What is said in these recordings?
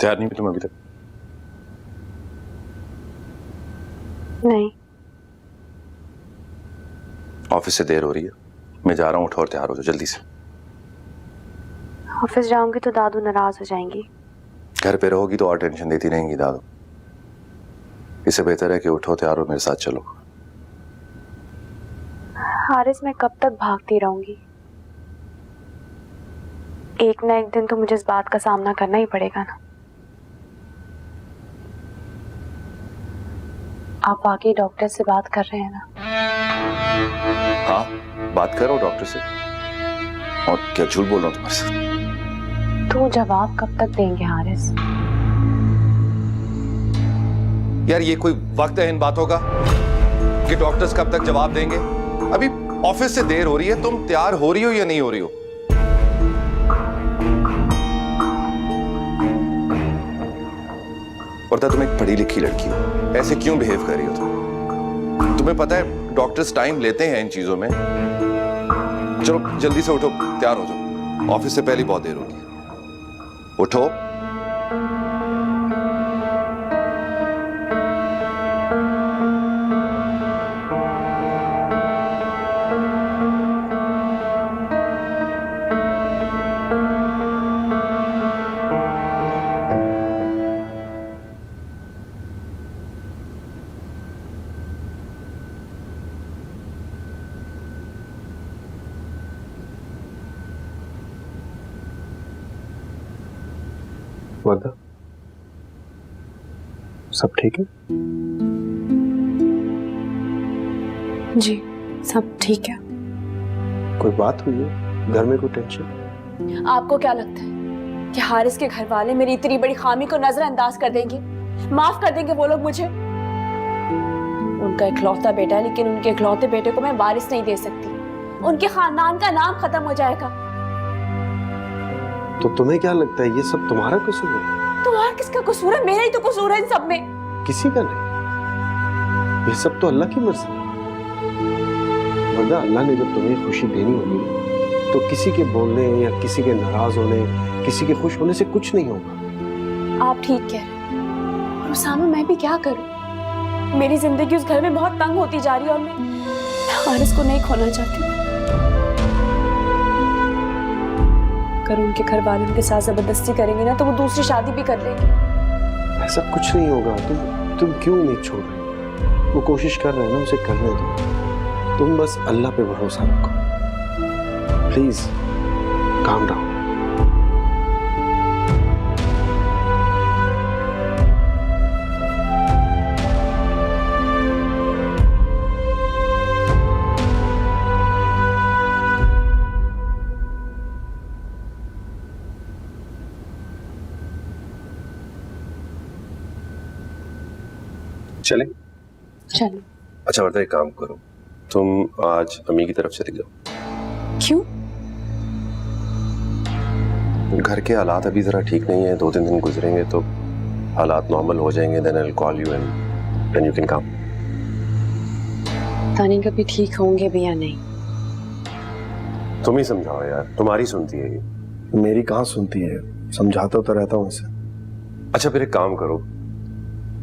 तैयार नहीं हुई तुम अभी तक? नहीं। ऑफिस से देर हो रही है, मैं जा रहा हूँ, उठो और तैयार हो जाओ जल्दी से। ऑफिस जाऊंगी तो दादू नाराज हो जाएंगी। घर पे रहोगी तो और टेंशन देती रहेंगी दादू। इससे बेहतर है कि उठो, तैयार हो, मेरे साथ चलो। हारिस, मैं कब तक भागती रहूंगी? एक ना एक दिन तो मुझे इस बात का सामना करना ही पड़ेगा ना। आप आके डॉक्टर से बात कर रहे हैं ना? हाँ, बात करो डॉक्टर से। और क्या झूठ बोल रहा हूँ तुम्हारे साथ? तो जवाब कब तक देंगे हारिस? यार ये कोई वक्त है इन बातों का कि डॉक्टर्स कब तक जवाब देंगे? अभी ऑफिस से देर हो रही है, तुम तैयार हो रही हो या नहीं हो रही हो? और तुम एक पढ़ी लिखी लड़की हो, ऐसे क्यों बिहेव कर रही हो तुम? तुम्हें पता है डॉक्टर्स टाइम लेते हैं इन चीजों में। चलो जल्दी से उठो, तैयार हो जाओ, ऑफिस से पहले बहुत देर होगी। उठो। वर्दा, सब ठीक है? जी सब ठीक है। कोई बात हुई है? घर में कोई टेंशन? आपको क्या लगता है कि हारिस के घर वाले मेरी इतनी बड़ी खामी को नजरअंदाज कर देंगे? माफ कर देंगे वो लोग मुझे? उनका इकलौता बेटा है, लेकिन उनके इकलौते बेटे को मैं वारिस नहीं दे सकती। उनके खानदान का नाम खत्म हो जाएगा। तो तुम्हें क्या लगता है ये सब तुम्हारा कसूर है? तो और किसका कसूर है? मेरा ही तो कसूर है इन सब में। किसी का नहीं, ये सब तो अल्लाह की मर्जी है। वरना अल्लाह ने जब तुम्हें खुशी देनी होगी तो किसी के बोलने या किसी के नाराज होने, किसी के खुश होने से कुछ नहीं होगा। आप ठीक कह रहे हैं, और उसामा मैं भी क्या करूं? मेरी जिंदगी उस घर में बहुत तंग होती जा रही है और मैं हारिस को नहीं खोना चाहती। अगर उनके घर वाले उनके साथ जबरदस्ती करेंगे ना तो वो दूसरी शादी भी कर लेंगे। ऐसा कुछ नहीं होगा। तुम क्यों नहीं छोड़ रहे? वो कोशिश कर रहे हैं ना, उसे करने दो। तुम बस अल्लाह पे भरोसा रखो। Please calm down. चले? चलो। अच्छा वर्दा, एक काम करो, तुम आज अम्मी की तरफ चले जाओ। क्यों? घर के हालात अभी जरा ठीक नहीं है, 2-3 दिन गुजरेंगे तो हालात नॉर्मल हो जाएंगे। Then I will call you and then you can come. तानी कभी ठीक होंगे भी या नहीं? तुम ही समझाओ यार, तुम्हारी सुनती है ये। मेरी कहाँ सुनती है, समझाता तो रहता हूँ इसे। अच्छा फिर एक काम करो,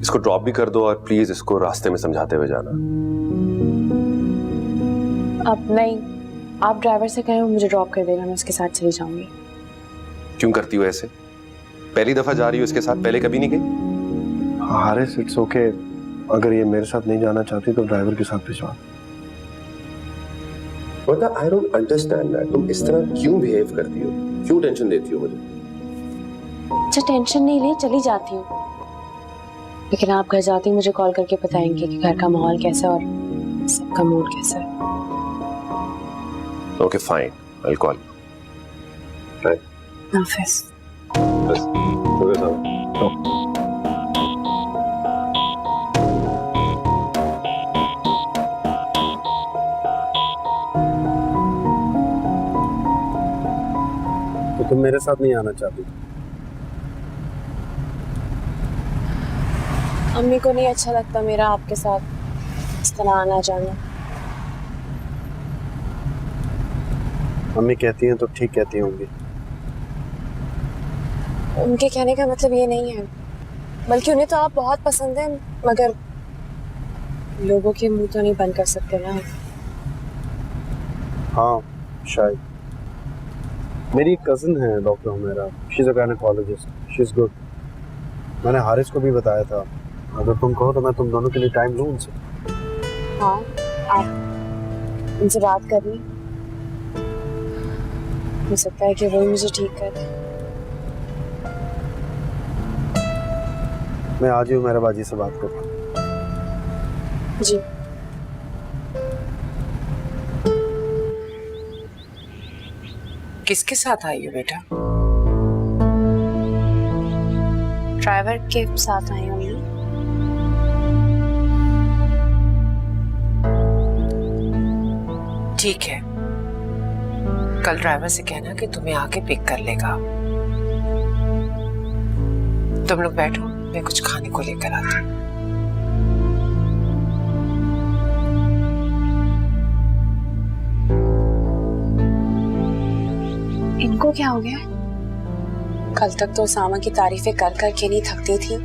इसको ड्रॉप भी कर दो और प्लीज इसको रास्ते में समझाते हुए जाना। अब नहीं, आप ड्राइवर से कहें वो मुझे ड्रॉप कर देगा, मैं उसके साथ चली जाऊंगी। क्यों करती हो ऐसे? पहली दफा जा रही हो इसके साथ, पहले कभी नहीं गई? हारिस इट्स ओके, अगर ये मेरे साथ नहीं जाना चाहती तो ड्राइवर के साथ भिजवा। वर्दा, आई डोंट अंडरस्टैंड दैट। तुम इस तरह क्यों बिहेव करती हो? क्यों टेंशन देती हो मुझे? अच्छा टेंशन नहीं ले, चली जाती हूँ, लेकिन आप घर जाती मुझे कॉल करके बताएंगे कि घर का माहौल कैसा है और सबका मूड कैसा है। Okay fine, I will call you. Right? हाफिज। बस ओके साहब। तो तुम मेरे साथ नहीं आना चाहती? अम्मी को नहीं अच्छा लगता मेरा आपके साथ इस तरह आना जाना। अम्मी कहती हैं तो ठीक कहती होंगी। उनके कहने का मतलब ये नहीं है, बल्कि उन्हें तो आप बहुत पसंद हैं, मगर लोगों के मुंह तो नहीं बंद कर सकते ना। हाँ शायद। मेरी कज़न है doctor Humaira, she is a gynaecologist, she is good. मैंने हारिस को भी बताया था, अगर तुम कहो तो मैं तुम दोनों के लिए टाइम लूँ उनसे। हाँ, आप उनसे बात कर लें, हो सकता है कि वो मुझे ठीक कर दें। मैं आज ही हुमैरा बाजी से बात करूँ। जी। किसके साथ आई हो बेटा? ड्राइवर के साथ आई हूँ। ठीक है, कल ड्राइवर से कहना कि तुम्हें आके पिक कर लेगा। तुम लोग बैठो, मैं कुछ खाने को लेकर आती हूँ। इनको क्या हो गया? कल तक तो सामा की तारीफें कर कर के नहीं थकती थी,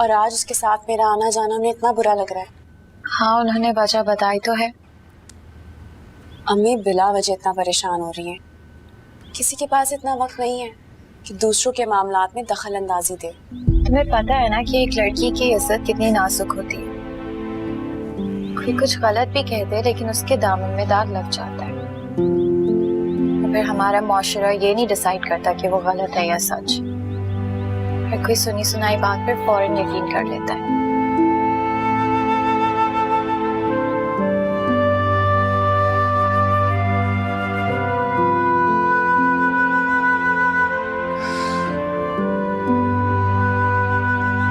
और आज उसके साथ मेरा आना जाना उन्हें इतना बुरा लग रहा है। हाँ, उन्होंने वजह बताई तो है। अम्मी बिला वजह इतना परेशान हो रही हैं। किसी के पास इतना वक्त नहीं है कि दूसरों के मामलात में दखल अंदाजी दे। तुम्हें पता है ना कि एक लड़की की इज्जत कितनी नाजुक होती है। कोई कुछ गलत भी कहते हैं लेकिन उसके दामन में दाग लग जाता है। फिर हमारा मुआशरा ये नहीं डिसाइड करता कि वो गलत है या सच। फिर कोई सुनी सुनाई बात पर फौरन यकीन कर लेता है।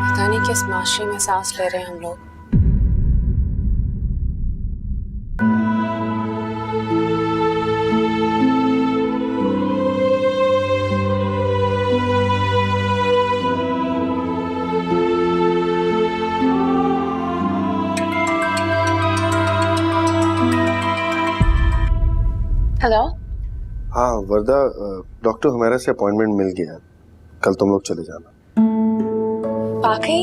पता नहीं किस माशरे में सांस ले रहे हैं हम लोग। हेलो। हाँ वर्दा, डॉक्टर हुमैरा से अपॉइंटमेंट मिल गया, कल तुम लोग चले जाना। वाकई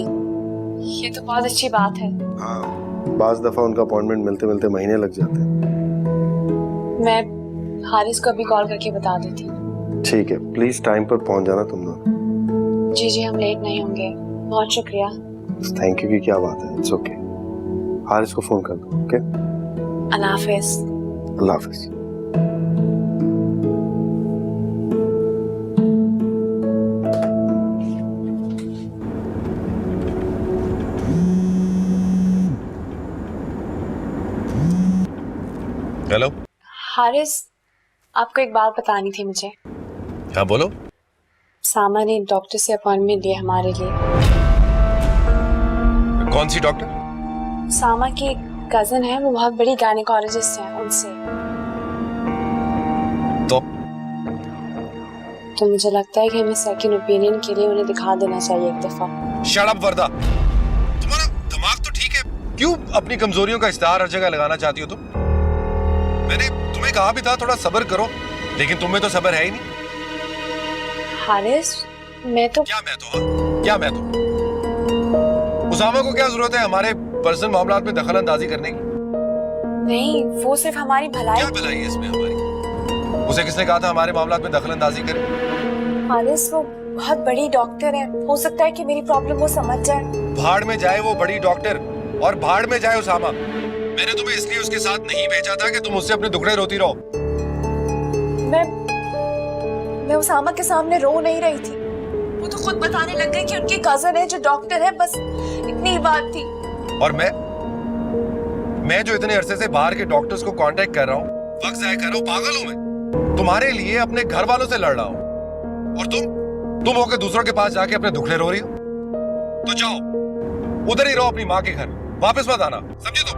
ये तो बहुत अच्छी बात है। हाँ, बाज दफा उनका अपॉइंटमेंट मिलते मिलते महीने लग जाते हैं। मैं हारिस को अभी कॉल करके बता देती हूँ। ठीक है, प्लीज टाइम पर पहुंच जाना तुम लोग। जी जी, हम लेट नहीं होंगे। बहुत शुक्रिया। थैंक यू की क्या बात है, इट्स ओके। हारिस को फोन कर दो। ओके, अल्लाह हाफिज। अल्लाह हाफिज। हेलो। हारिस, आपको एक बात बतानी थी मुझे। हाँ बोलो। सामा ने डॉक्टर से अपॉइंटमेंट लिया हमारे लिए। कौन सी डॉक्टर? सामा की कजन है, वो बहुत बड़ी गायनेकोलॉजिस्ट है, उनसे। तो मुझे लगता है कि हमें सेकंड ओपिनियन के लिए उन्हें दिखा देना चाहिए एक दफा। शट अप वर्दा, तुम्हारा दिमाग तो ठीक है, क्यों अपनी कमजोरियों का इस्तेमाल हर जगह लगाना चाहती हो तुम? मैंने तुम्हें कहा भी था थोड़ा सब्र करो, लेकिन तुम्हें तो सब्र है ही नहीं। हारिस, मैं तो उसामा को क्या जरूरत है हमारे पर्सनल मामलात में दखल अंदाजी करने की? नहीं, वो सिर्फ हमारी भलाई। क्या भलाई है इसमें हमारी? उसे किसने कहा था हमारे मामलात में दखल अंदाजी करे? हारिस, वो बहुत बड़ी डॉक्टर है, हो सकता है कि मेरी प्रॉब्लम वो समझ जाए। भाड़ में जाए वो बड़ी डॉक्टर, और भाड़ में जाए उसामा। मैंने तुम्हें इसलिए उसके साथ नहीं भेजा था कि तुम उससे अपने दुखड़े रोती रहो। मैं उसामा के सामने रो नहीं रही थी, वो तो खुद बताने लग गई कि उनकी कजन है जो डॉक्टर है, बस इतनी ही बात थी। और मैं जो इतने अरसे से बाहर के डॉक्टर्स को कांटेक्ट कर रहा हूँ, वक्त जाया कर रहा हूँ, पागल हूँ मैं? तुम्हारे लिए अपने घर वालों से लड़ रहा हूँ, और तुम होकर दूसरों के पास जाके अपने दुखड़े रो रही हो। तो जाओ उधर ही रहो अपनी माँ के घर, वापस मत आना, समझे तुम?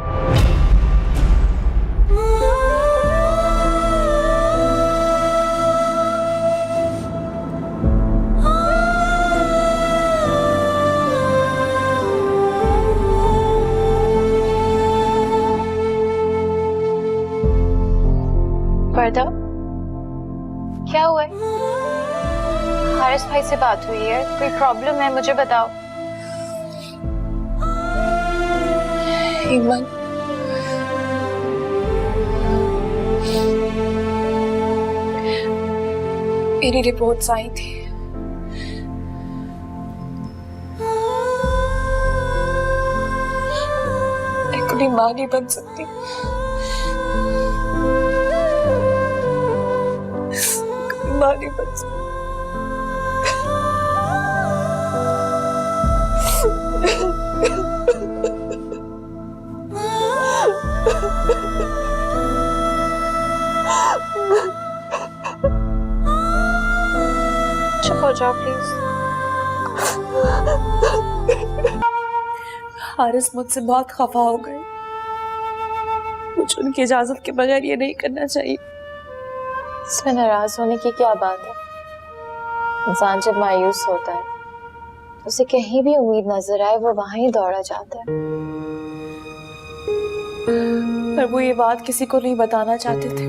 वर्दा, क्या हुआ है? हारिस भाई से बात हुई है? कोई प्रॉब्लम है? मुझे बताओ। ईमान, मेरी रिपोर्ट्स आई थी। मैं कभी मां नहीं बन सकती। कभी मां नहीं बन सकती। चुप हो जाओ प्लीज। हारिस मुझसे बहुत खफा हो गए। मुझे उनकी इजाजत के बगैर ये नहीं करना चाहिए। इसमें नाराज होने की क्या बात है? इंसान जब मायूस होता है, उसे कहीं भी उम्मीद नजर आए वो वहां ही दौड़ा जाता है। पर वो ये बात किसी को नहीं बताना चाहते थे।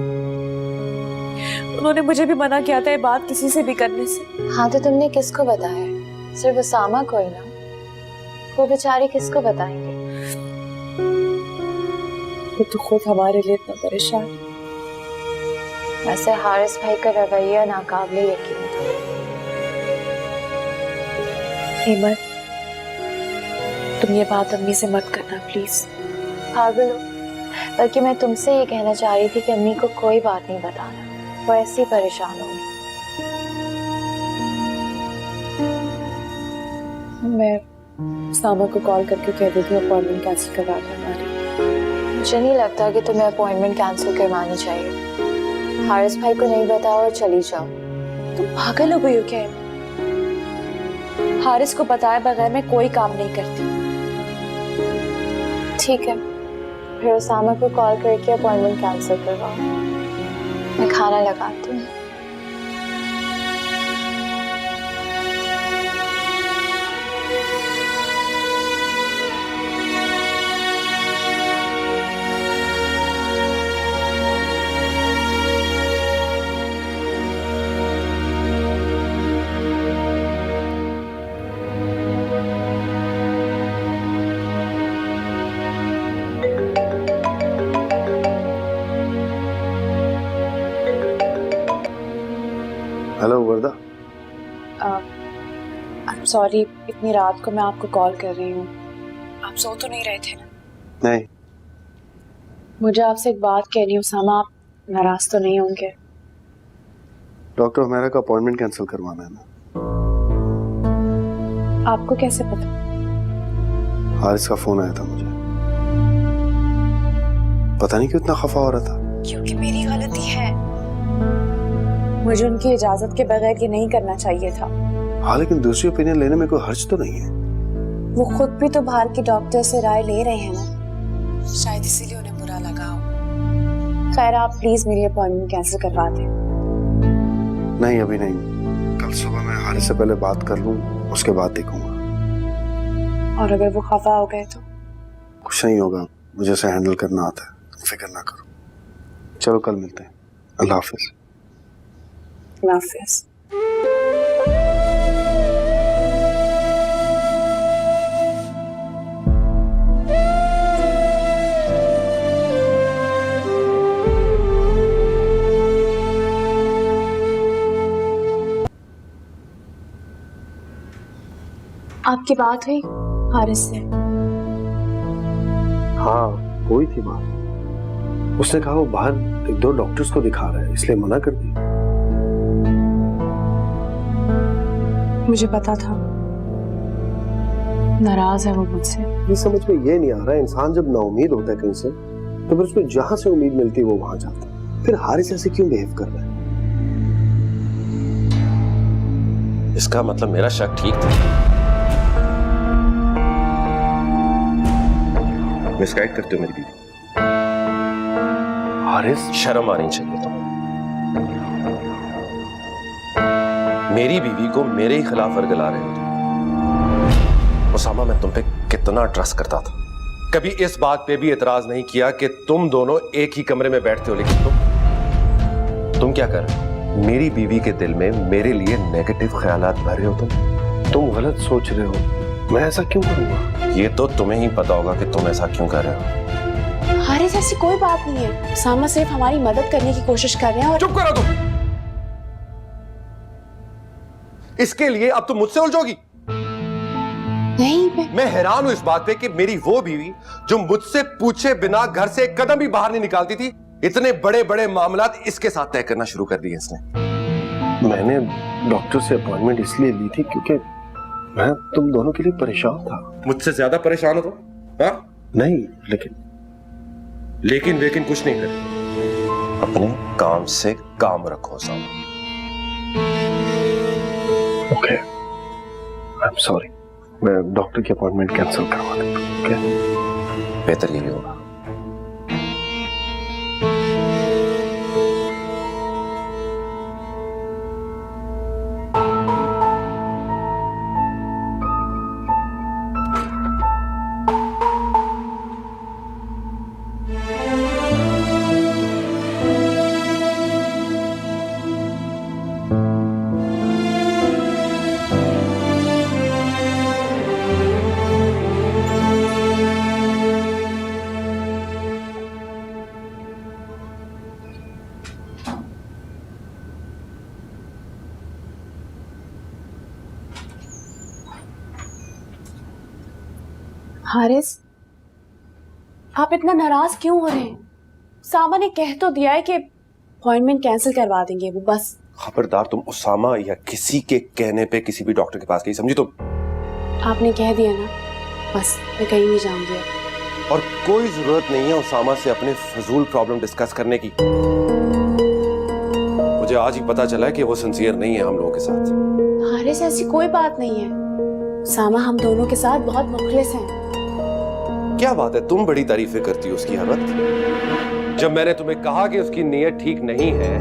उन्होंने मुझे भी मना किया था ये बात किसी से भी करने से। हाँ तो तुमने किसको बताया? सिर्फ उसामा को ही ना? वो बेचारे किसको बताएंगे? वो तो खुद हमारे लिए इतना परेशान। वैसे हारिस भाई का रवैया नाकाबिले यकीन था। ईमान, तुम ये बात अम्मी से मत करना प्लीज। पागल हो? बल्कि मैं तुमसे ये कहना चाह रही थी कि अम्मी को कोई बात नहीं बताना, वो ऐसी परेशान होगी। मैं सामा को कॉल करके कह देती हूँ अपॉइंटमेंट कैंसिल करवा दो हमारी। मुझे नहीं लगता कि तुम्हें अपॉइंटमेंट कैंसिल करवानी चाहिए। हारिस भाई को नहीं बताओ और चली जाओ। तुम पागल हो गई हो क्या? हारिस को बताए बगैर मैं कोई काम नहीं करती। ठीक है, फिर उसामा को कॉल करके अपॉइंटमेंट कैंसिल करवाओ। मैं खाना लगाती हूँ। हेलो वर्दा। सॉरी, इतनी रात को मैं आपको कॉल कर रही हूँ। आप सो तो नहीं रहे थे ना? नहीं, मुझे आपसे एक बात कहनी है उसामा, आप नाराज तो नहीं होंगे? डॉक्टर हुमैरा का अपॉइंटमेंट कैंसिल करवाना है ना। आपको कैसे पता? हारिस का फोन आया था मुझे। पता नहीं क्यों इतना खफा हो रहा था। क्योंकि मेरी गलती है। मुझे उनकी इजाजत के बगैर ये नहीं करना चाहिए था। हाँ, लेकिन दूसरी ओपिनियन लेने में कोई हर्ज तो नहीं है। वो खुद भी तो बाहर के डॉक्टर से राय ले रहे हैं ना, शायद इसीलिए उन्हें बुरा लगा हो। खैर, आप प्लीज मेरी अपॉइंटमेंट कैंसिल करवा दें। नहीं, अभी नहीं। कल सुबह मैं हारिस से पहले बात कर लूं, उसके बाद देखूंगा। और अगर वो खफा हो गए तो? कुछ नहीं होगा, मुझे उसे हैंडल करना आता है, फिक्र ना करो। चलो कल मिलते हैं। अल्लाह हाफिज। अल्लाह हाफिज। आपकी बात हुई हारिस से? हाँ, हुई थी बात। उसने कहा वो बाहर एक दो डॉक्टर्स को दिखा रहा है, इसलिए मना कर दिया। मुझे पता था नाराज है वो मुझसे। ये समझ में ये नहीं आ रहा है, इंसान जब नाउमीद होता है कहीं से तो फिर उसको जहां से उम्मीद मिलती है वो वहां जाता है। फिर हारिस ऐसे क्यों बिहेव कर रहा है? इसका मतलब मेरा शक ठीक था। मिसगाइड करते हो मेरी बीवी। हारिस, शर्म आनी चाहिए तुम्हें। मेरी बीवी को मेरे ही खिलाफ वर्गला रहे हो तुम। उसामा, मैं तुम पे कितना ट्रस्ट करता था। कभी इस बात पे भी एतराज नहीं किया कि तुम दोनों एक ही कमरे में बैठते हो, लेकिन तुम क्या कर रहे हो? मेरी बीवी के दिल में मेरे लिए नेगेटिव ख्यालात भर रहे हो तुम गलत सोच रहे हो। मैं ऐसा क्यों करूंगा? ये तो तुम्हें ही पता होगा कि तुम ऐसा क्यों कर रहे हो। हारिस, ऐसी कोई बात नहीं है। सामा सिर्फ हमारी मदद करने की कोशिश कर रहे हैं और चुप करो तुम। इसके लिए अब तुम मुझसे उलझोगी? नहीं, मैं हैरान हूं इस बात पे कि मेरी वो बीवी जो मुझसे पूछे बिना घर से एक कदम भी बाहर नहीं निकालती थी, इतने बड़े बड़े मामलात इसके साथ तय करना शुरू कर दिए इसने। मैंने डॉक्टर से अपॉइंटमेंट इसलिए ली थी क्योंकि मैं तुम दोनों के लिए परेशान था। मुझसे ज्यादा परेशान हो तुम? हाँ? नहीं, लेकिन कुछ नहीं कर। अपने काम से काम रखो सामा। Okay, I am sorry. मैं डॉक्टर की अपॉइंटमेंट कैंसिल करवा देता हूं। ओके, बेहतर यही होगा। हारिस, आप इतना नाराज क्यों हो रहे हैं? सामा ने कह तो दिया है कि अपॉइंटमेंट कैंसिल करवा देंगे वो, बस। खबरदार तुम उसामा या किसी के कहने पे किसी भी डॉक्टर के पास गई, समझी तुम? आपने कह दिया ना, बस मैं कहीं नहीं जाऊंगी अब। और कोई जरूरत नहीं है उसामा से अपने फजूल प्रॉब्लम डिस्कस करने की। मुझे आज ही पता चला है कि वो सिंसियर नहीं है हम लोगों के साथ। हारिस, ऐसी कोई बात नहीं है। सामा हम दोनों के साथ बहुत मुखलिस हैं। क्या बात है, तुम बड़ी तारीफें करती हो उसकी हर वक्त। जब मैंने तुम्हें कहा कि उसकी नीयत ठीक नहीं है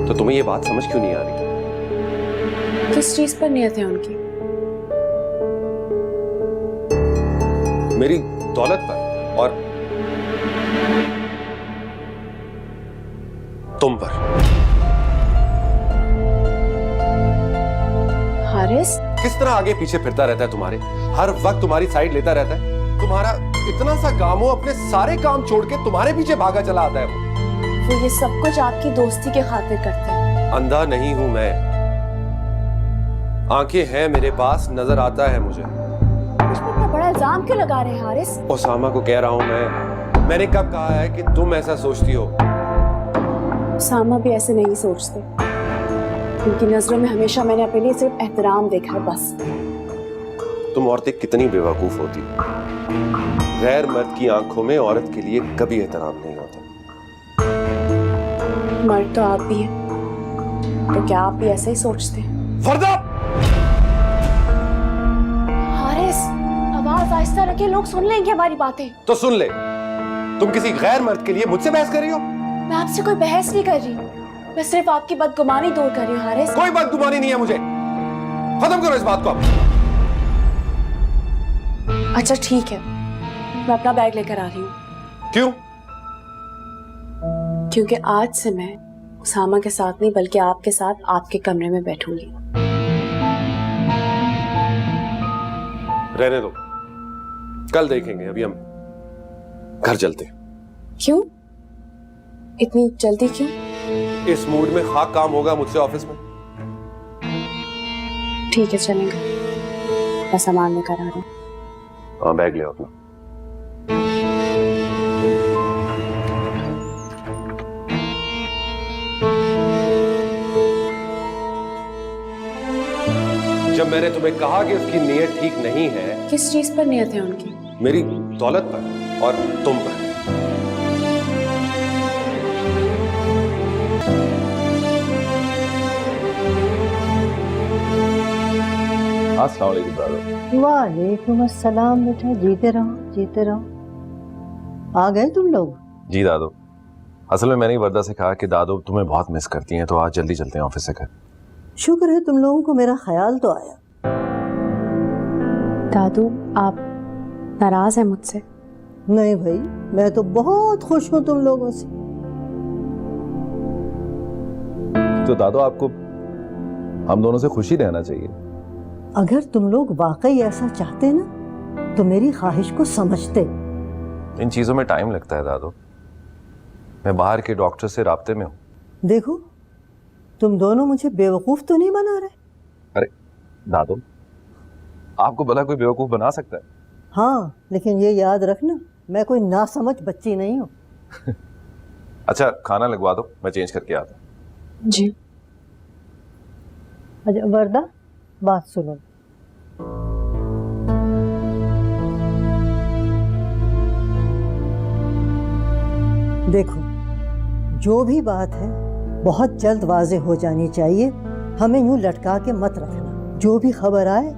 तो तुम्हें ये बात समझ क्यों नहीं आ रही? किस चीज पर नियत है उनकी? मेरी दौलत पर और तुम पर। हारिस, किस तरह आगे पीछे फिरता रहता है तुम्हारे, हर वक्त तुम्हारी साइड लेता रहता है। तुम्हारा इतना सा काम हो, अपने सारे काम छोड़ के तुम्हारे पीछे भागा चला आता है वो ये सब कुछ आपकी दोस्ती के खातिर करते हैं। अंधा नहीं हूं मैं, आंखें हैं मेरे पास, नजर आता है मुझे। मुझ पर इतना बड़ा इल्जाम क्यों लगा रहे हैं हारिस? ओसामा को कह रहा हूं मैंने कब कहा है कि तुम ऐसा सोचती हो? सामा भी ऐसे नहीं सोचते। उनकी नजरों में हमेशा मैंने अपने लिए सिर्फ एहतराम देखा है, बस। तुम औरतें कितनी बेवकूफ होती हो। गैर मर्द की आंखों में औरत के लिए कभी एहतराम नहीं होता। मर्द तो आप भी हैं, तो क्या आप भी ऐसे ही सोचते हैं? वर्दा! हारिस, आवाज आहिस्ता रखिए, लोग सुन लेंगे हमारी बातें। तो सुन ले, तुम किसी गैर मर्द के लिए मुझसे बहस कर रही हो? मैं आपसे कोई बहस नहीं कर रही, मैं सिर्फ आपकी बदगुमानी दूर कर रही हूँ हारिस। कोई बदगुमानी नहीं है मुझे, खत्म करो इस बात को अब। अच्छा ठीक है, मैं अपना बैग लेकर आ रही हूँ। क्यों? क्योंकि आज से मैं उसामा के साथ नहीं बल्कि आपके साथ आपके कमरे में बैठूंगी। रहने दो, कल देखेंगे, अभी हम घर चलते हैं। क्यों? इतनी जल्दी क्यों? इस मूड में खाक काम होगा मुझसे ऑफिस में। ठीक है, चलेंगे। मैं सामान लेकर आ रही हूँ। हाँ, बैग ले आओ अपना। जब मैंने तुम्हें कहा कि उसकी नीयत ठीक नहीं है। किस चीज पर नियत है उनकी? मेरी दौलत पर और तुम पर। अस्सलाम वालेकुम दादू। वालेकुम अस्सलाम बेटा, जीते रहो जीते रहो। आ गए तुम लोग? जी दादू, असल में मैंने वर्दा से कहा कि दादू तुम्हें बहुत मिस करती हैं, तो आज जल्दी चलते हैं ऑफिस से घर। शुक्र है तुम लोगों को मेरा ख्याल तो आया। दादू, आप नाराज हैं मुझसे? नहीं भाई, मैं तो बहुत खुश हूँ तुम लोगों से। तो दादो आपको हम दोनों से खुशी रहना चाहिए। अगर तुम लोग वाकई ऐसा चाहते ना तो मेरी ख्वाहिश को समझते। इन चीजों में टाइम लगता है दादो। मैं बाहर के डॉक्टर से राब्ते में हूँ। देखो तुम दोनों मुझे बेवकूफ तो नहीं बना रहे। अरे दादो, आपको भला कोई बेवकूफ बना सकता है? हाँ, लेकिन ये याद रखना मैं कोई नासमझ बच्ची नहीं हूँ। अच्छा, खाना लगवा दो, मैं चेंज करके आता हूँ। जी। अच्छा वरदा, बात सुनो। देखो, जो भी बात है बहुत जल्द वाजे हो जानी चाहिए। हमें यूं लटका के मत रखना। जो भी खबर आए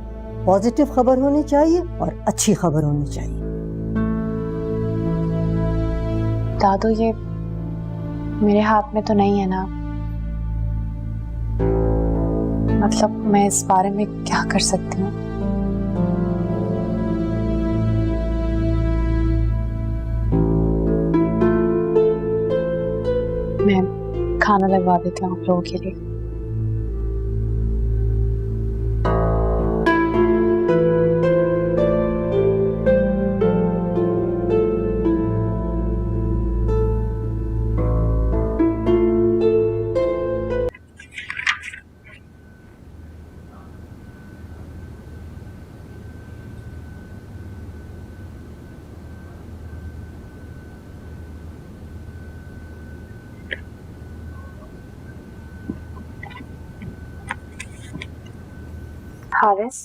पॉजिटिव खबर होनी चाहिए और अच्छी खबर होनी चाहिए। दादू, ये मेरे हाथ में तो नहीं है ना। मतलब मैं इस बारे में क्या कर सकती हूँ? मैं खाना लगवा देती हूँ आप लोगों के लिए। हारिस,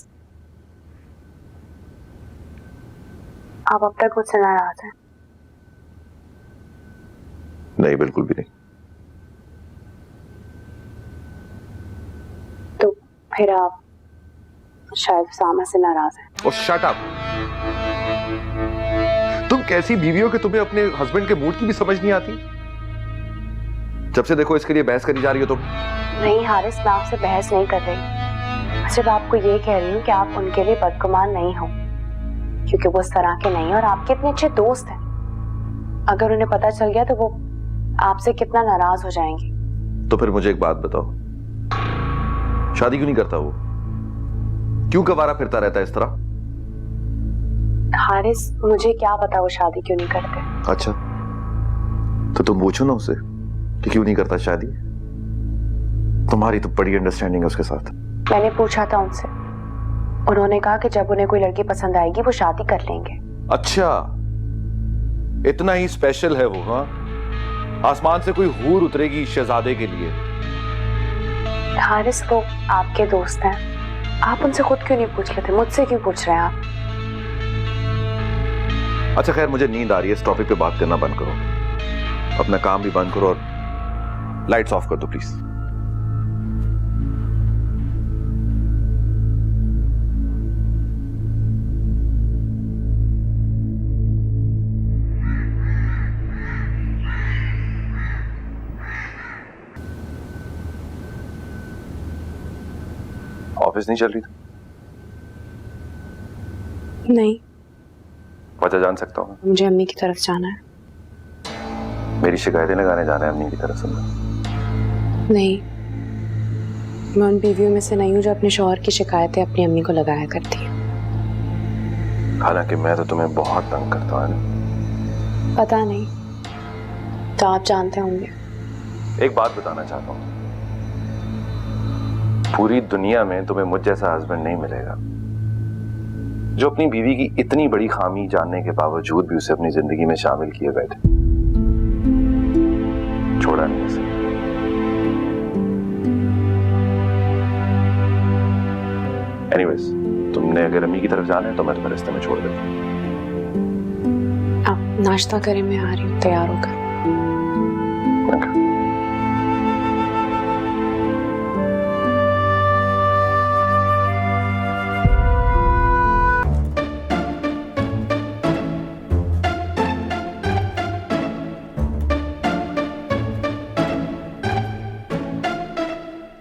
आप अब तक मुझसे नाराज हैं? नहीं, बिल्कुल भी नहीं। तो फिर आप शायद सामा से नाराज हैं। और शट अप। तुम कैसी बीवी हो कि तुम्हें अपने हस्बैंड के मूड की भी समझ नहीं आती? जब से देखो इसके लिए बहस करी जा रही हो तुम। नहीं हारिस, मैं आपसे बहस नहीं कर रही। सिर्फ आपको ये कह रही हूँ कि आप उनके लिए बदगुमान नहीं हो, क्योंकि वो इस तरह के नहीं और आपके इतने अच्छे दोस्त हैं। अगर उन्हें पता चल गया तो वो आपसे कितना नाराज हो जाएंगे। तो फिर मुझे एक बात बताओ, शादी क्यों नहीं करता वो? क्यों कवारा फिरता रहता है इस तरह? हारिस, मुझे क्या पता वो शादी क्यों नहीं करते। अच्छा, तो तुम पूछो ना उसे कि क्यों नहीं करता शादी। तुम्हारी तो बड़ी अंडरस्टैंडिंग है उसके साथ। मैंने पूछा था उनसे, उन्होंने कहा कि जब उन्हें कोई लड़की पसंद आएगी वो शादी कर लेंगे। अच्छा, इतना ही स्पेशल है वो? हाँ, आसमान से कोई हूर उतरेगी शहजादे के लिए? हारिस, वो आपके दोस्त हैं, आप उनसे खुद क्यों नहीं पूछ लेते? मुझसे क्यों पूछ रहे हैं आप? अच्छा खैर, मुझे नींद आ रही है, इस टॉपिक पे बात करना बंद करो। अपना काम भी बंद करो और लाइट्स ऑफ कर दो प्लीज। ऑफिस नहीं चल रही थी? नहीं। वजह जान सकता हूँ? मुझे अम्मी की तरफ जाना है। मेरी शिकायतें लगाने जाना है अम्मी की तरफ से? नहीं, मैं उन बीवियों में से नहीं हूँ जो अपने शौहर की शिकायतें अपनी अम्मी को लगाया करती है। हालांकि मैं तो तुम्हें बहुत तंग करता हूँ ना। पता नहीं, तो आप जानते होंगे। एक बात बताना चाहता हूँ, पूरी दुनिया में तुम्हें मुझ जैसा हस्बैंड नहीं मिलेगा जो अपनी बीवी की इतनी बड़ी खामी जानने के बावजूद भी उसे अपनी जिंदगी में शामिल किए बैठे, छोड़ा नहीं उसे। एनीवेज, तुमने अगर अम्मी की तरफ जाना है तो मैं तुम्हें रास्ते में छोड़ देता हूँ। आप नाश्ता करें, मैं आ रही हूँ तैयार होकर। Okay.